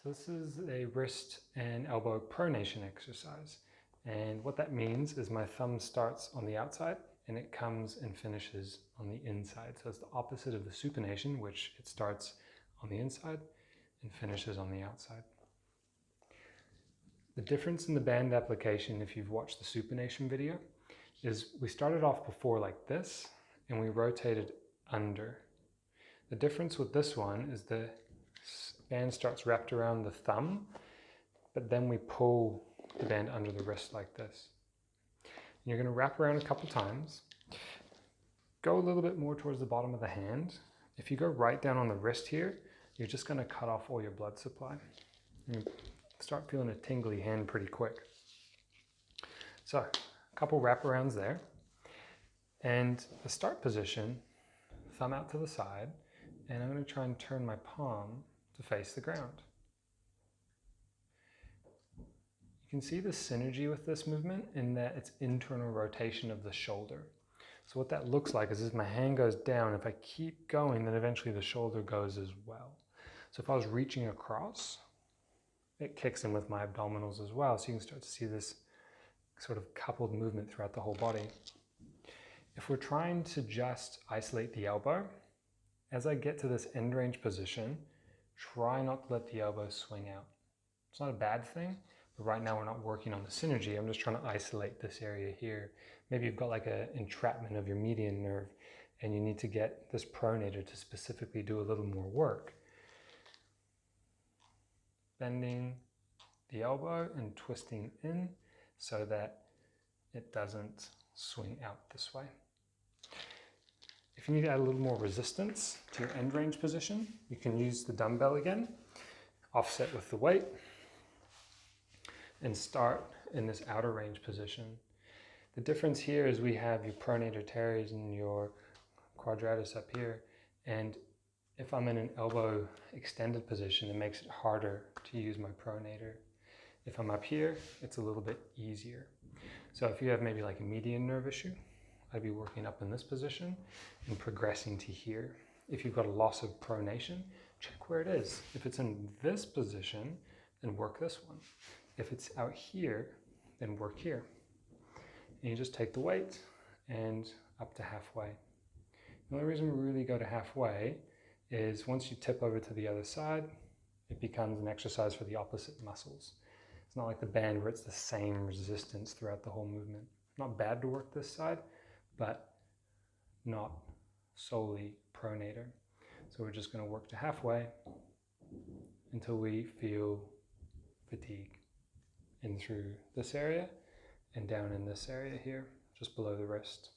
So this is a wrist and elbow pronation exercise. And what that means is my thumb starts on the outside and it comes and finishes on the inside. So it's the opposite of the supination, which it starts on the inside and finishes on the outside. The difference in the band application, if you've watched the supination video, is we started off before like this and we rotated under. The difference with this one is the band starts wrapped around the thumb, but then we pull the band under the wrist like this. And you're going to wrap around a couple times. Go a little bit more towards the bottom of the hand. If you go right down on the wrist here, you're just going to cut off all your blood supply. And start feeling a tingly hand pretty quick. So, a couple wraparounds there. And the start position, thumb out to the side, and I'm going to try and turn my palm to face the ground. You can see the synergy with this movement in that it's internal rotation of the shoulder. So what that looks like is as my hand goes down, if I keep going, then eventually the shoulder goes as well. So if I was reaching across, it kicks in with my abdominals as well. So you can start to see this sort of coupled movement throughout the whole body. If we're trying to just isolate the elbow, as I get to this end range position, try not to let the elbow swing out. It's not a bad thing, but right now we're not working on the synergy. I'm just trying to isolate this area here. Maybe you've got like an entrapment of your median nerve and you need to get this pronator to specifically do a little more work. Bending the elbow and twisting in so that it doesn't swing out this way. If you need to add a little more resistance to your end range position, you can use the dumbbell again, offset with the weight, and start in this outer range position. The difference here is we have your pronator teres and your quadratus up here, and if I'm in an elbow extended position, it makes it harder to use my pronator. If I'm up here, it's a little bit easier. So if you have maybe like a median nerve issue, I'd be working up in this position and progressing to here. If you've got a loss of pronation, check where it is. If it's in this position, then work this one. If it's out here, then work here. And you just take the weight and up to halfway. The only reason we really go to halfway is once you tip over to the other side, it becomes an exercise for the opposite muscles. It's not like the band where it's the same resistance throughout the whole movement. Not bad to work this side, but not solely pronator. So we're just going to work to halfway until we feel fatigue in through this area and down in this area here, just below the wrist.